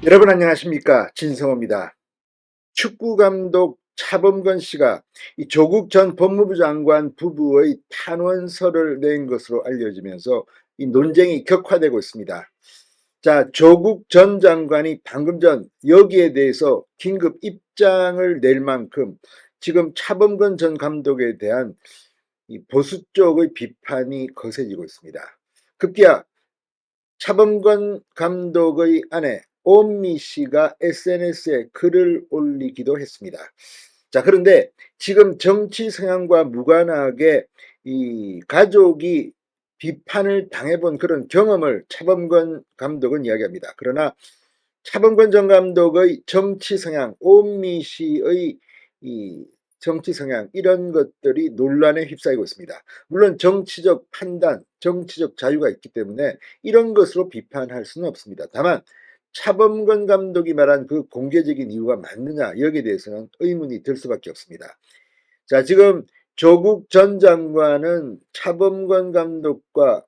여러분 안녕하십니까? 진성호입니다. 축구 감독 차범근 씨가 이 조국 전 법무부 장관 부부의 탄원서를 낸 것으로 알려지면서 이 논쟁이 격화되고 있습니다. 자, 조국 전 장관이 방금 전 여기에 대해서 긴급 입장을 낼 만큼 지금 차범근 전 감독에 대한 이 보수 쪽의 비판이 거세지고 있습니다. 급기야 차범근 감독의 아내 오미 씨가 SNS에 글을 올리기도 했습니다. 자, 그런데 지금 정치 성향과 무관하게 이 가족이 비판을 당해본 그런 경험을 차범근 감독은 이야기합니다. 그러나 차범근 전 감독의 정치 성향, 오미 씨의 이 정치 성향 이런 것들이 논란에 휩싸이고 있습니다. 물론 정치적 판단, 정치적 자유가 있기 때문에 이런 것으로 비판할 수는 없습니다. 다만 차범근 감독이 말한 그 공개적인 이유가 맞느냐 여기에 대해서는 의문이 들 수밖에 없습니다. 자, 지금 조국 전 장관은 차범근 감독과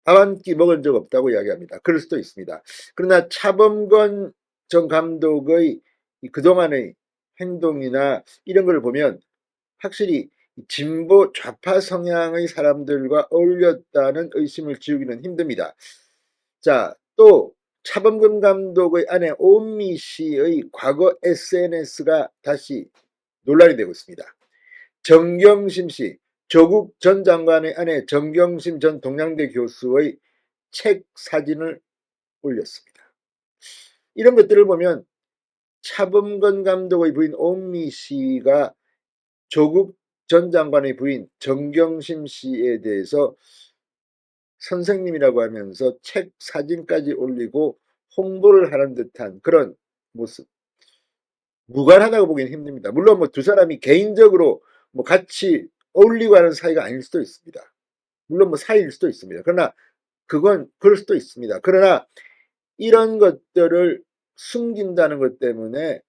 밥 한 끼 먹은 적 없다고 이야기합니다. 그럴 수도 있습니다. 그러나 차범근 전 감독의 그동안의 행동이나 이런 걸 보면 확실히 진보 좌파 성향의 사람들과 어울렸다는 의심을 지우기는 힘듭니다. 자, 또 차범근 감독의 아내 오미 씨의 과거 SNS가 다시 논란이 되고 있습니다. 정경심 씨, 조국 전 장관의 아내 정경심 전 동양대 교수의 책 사진을 올렸습니다. 이런 것들을 보면 차범근 감독의 부인 오미 씨가 조국 전 장관의 부인 정경심 씨에 대해서 선생님이라고 하면서 책 사진까지 올리고 홍보를 하는 듯한 그런 모습. 무관하다고 보기는 힘듭니다. 물론 두 사람이 개인적으로 같이 어울리고 하는 사이가 아닐 수도 있습니다. 물론 사이일 수도 있습니다. 그러나 그건 그럴 수도 있습니다. 그러나 이런 것들을 숨긴다는 것 때문에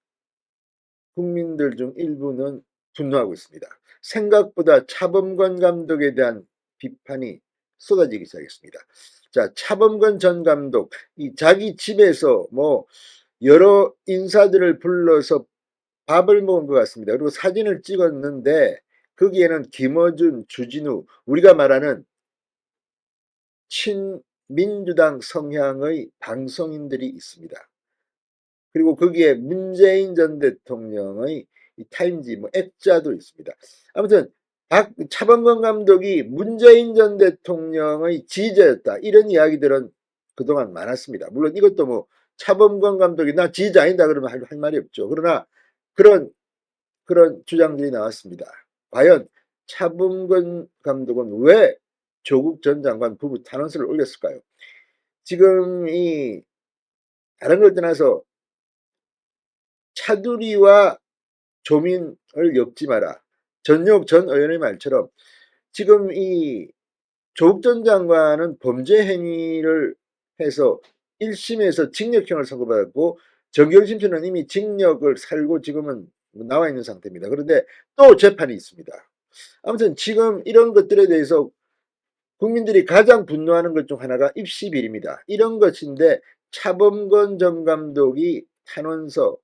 국민들 중 일부는 분노하고 있습니다. 생각보다 차범근 감독에 대한 비판이 쏟아지기 시작했습니다. 자, 차범근 전 감독, 이 자기 집에서 여러 인사들을 불러서 밥을 먹은 것 같습니다. 그리고 사진을 찍었는데 거기에는 김어준, 주진우, 우리가 말하는 친민주당 성향의 방송인들이 있습니다. 그리고 거기에 문재인 전 대통령의 타임지, 액자도 있습니다. 아무튼 차범근 감독이 문재인 전 대통령의 지지자였다. 이런 이야기들은 그동안 많았습니다. 물론 이것도 차범근 감독이 나 지지자 아니다 그러면 할 말이 없죠. 그러나 그런 주장들이 나왔습니다. 과연 차범근 감독은 왜 조국 전 장관 부부 탄원서를 올렸을까요? 지금 다른 걸 떠나서 차두리와 조민을 엮지 마라. 전역 전 의원의 말처럼 지금 조국 전 장관은 범죄 행위를 해서 1심에서 징역형을 선고받았고 정경심 씨는 이미 징역을 살고 지금은 나와 있는 상태입니다. 그런데 또 재판이 있습니다. 아무튼 지금 이런 것들에 대해서 국민들이 가장 분노하는 것 중 하나가 입시비리입니다. 이런 것인데 차범근 전 감독이 탄원서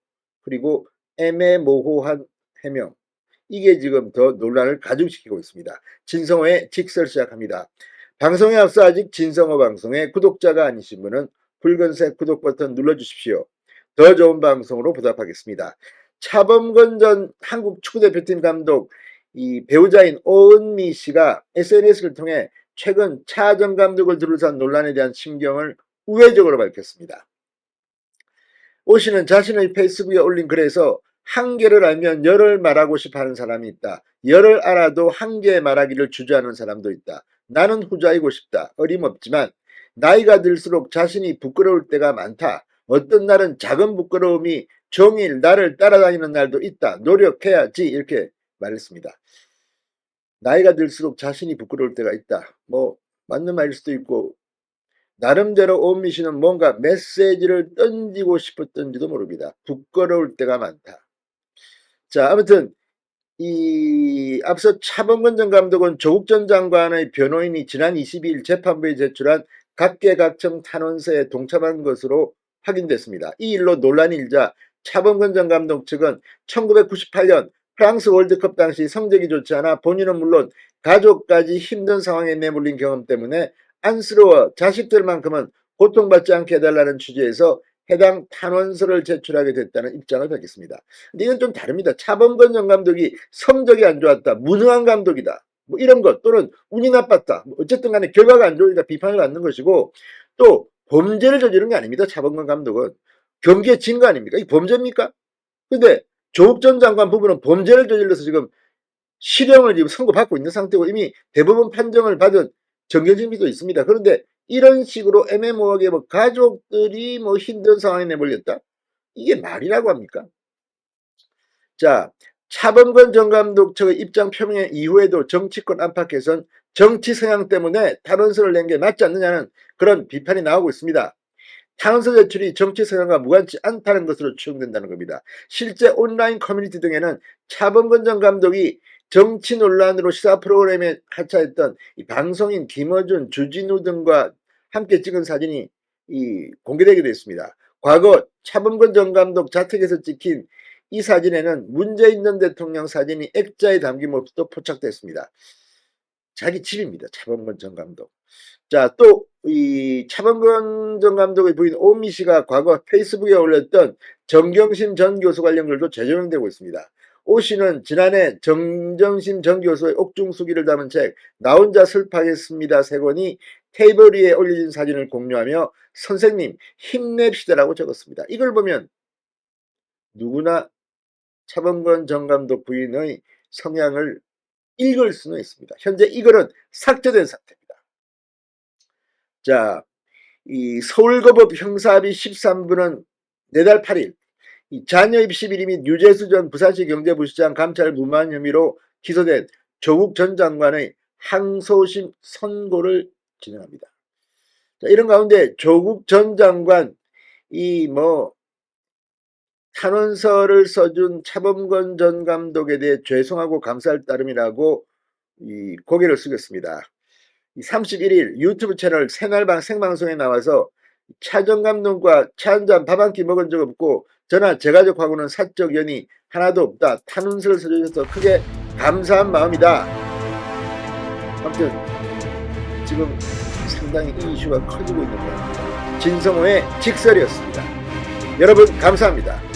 그리고 애매모호한 해명 이게 지금 더 논란을 가중시키고 있습니다. 진성호의 직설 시작합니다. 방송에 앞서 아직 진성호 방송의 구독자가 아니신 분은 붉은색 구독 버튼 눌러주십시오. 더 좋은 방송으로 보답하겠습니다. 차범근 전 한국 축구대표팀 감독 이 배우자인 오은미 씨가 SNS를 통해 최근 차 전 감독을 둘러싼 논란에 대한 심경을 우회적으로 밝혔습니다. 오 씨는 자신의 페이스북에 올린 글에서 한계를 알면 열을 말하고 싶어하는 사람이 있다. 열을 알아도 한계 말하기를 주저하는 사람도 있다. 나는 후자이고 싶다. 어림없지만 나이가 들수록 자신이 부끄러울 때가 많다. 어떤 날은 작은 부끄러움이 종일 나를 따라다니는 날도 있다. 노력해야지 이렇게 말했습니다. 나이가 들수록 자신이 부끄러울 때가 있다. 맞는 말일 수도 있고 나름대로 오은미 씨는 뭔가 메시지를 던지고 싶었던지도 모릅니다. 부끄러울 때가 많다. 자, 아무튼 앞서 차범근 전 감독은 조국 전 장관의 변호인이 지난 22일 재판부에 제출한 각계각층 탄원서에 동참한 것으로 확인됐습니다. 이 일로 논란이 일자 차범근 전 감독 측은 1998년 프랑스 월드컵 당시 성적이 좋지 않아 본인은 물론 가족까지 힘든 상황에 내몰린 경험 때문에 안쓰러워 자식들만큼은 고통받지 않게 해달라는 취지에서 해당 탄원서를 제출하게 됐다는 입장을 밝혔습니다. 근데 이건 좀 다릅니다. 차범근 전 감독이 성적이 안 좋았다, 무능한 감독이다, 뭐 이런 것, 또는 운이 나빴다, 뭐 어쨌든 간에 결과가 안 좋으니까 비판을 받는 것이고, 또 범죄를 저지른 게 아닙니다. 차범근 감독은 경기에 진 거 아닙니까? 이 범죄입니까? 근데 조국 전 장관 부부는 범죄를 저질러서 지금 실형을 지금 선고받고 있는 상태고 이미 대법원 판정을 받은 정경심도 있습니다. 그런데 이런 식으로 애매모호하게 뭐 가족들이 뭐 힘든 상황에 내몰렸다? 이게 말이라고 합니까? 자, 차범근 전 감독 측의 입장 표명 이후에도 정치권 안팎에선 정치 성향 때문에 탄원서를 낸 게 맞지 않느냐는 그런 비판이 나오고 있습니다. 탄원서 제출이 정치 성향과 무관치 않다는 것으로 추정된다는 겁니다. 실제 온라인 커뮤니티 등에는 차범근 전 감독이 정치 논란으로 시사 프로그램에 하차했던 이 방송인 김어준, 주진우 등과 함께 찍은 사진이 공개되기도 했습니다. 과거 차범근 전 감독 자택에서 찍힌 이 사진에는 문재인 전 대통령 사진이 액자에 담긴 모습도 포착됐습니다. 자기 집입니다. 차범근 전 감독. 자, 또 이 차범근 전 감독의 부인 오미 씨가 과거 페이스북에 올렸던 정경심 전 교수 관련 글도 재조명되고 있습니다. 오 씨는 지난해 정경심 전 교수의 옥중수기를 담은 책 나 혼자 슬퍼하겠습니다 3권이 테이블 위에 올려진 사진을 공유하며 선생님 힘냅시다라고 적었습니다. 이걸 보면 누구나 차범근 전 감독 부인의 성향을 읽을 수는 있습니다. 현재 이 글은 삭제된 상태입니다. 자, 이 서울고법 형사합의 13부는 내달 8일 이 자녀 입시 비리 및 유재수 전 부산시 경제부시장 감찰 무마한 혐의로 기소된 조국 전 장관의 항소심 선고를 진행합니다. 자, 이런 가운데 조국 전 장관 탄원서를 써준 차범근 전 감독에 대해 죄송하고 감사할 따름이라고 고개를 숙였습니다. 31일 유튜브 채널 새날방 생방송에 나와서 차 전 감독과 차 한 잔 밥 한 끼 먹은 적 없고 저나 제 가족하고는 사적 연이 하나도 없다. 탄원서를 써주셔서 크게 감사한 마음이다. 아무튼 지금 상당히 이 이슈가 커지고 있는 겁니다. 진성호의 직설이었습니다. 여러분 감사합니다.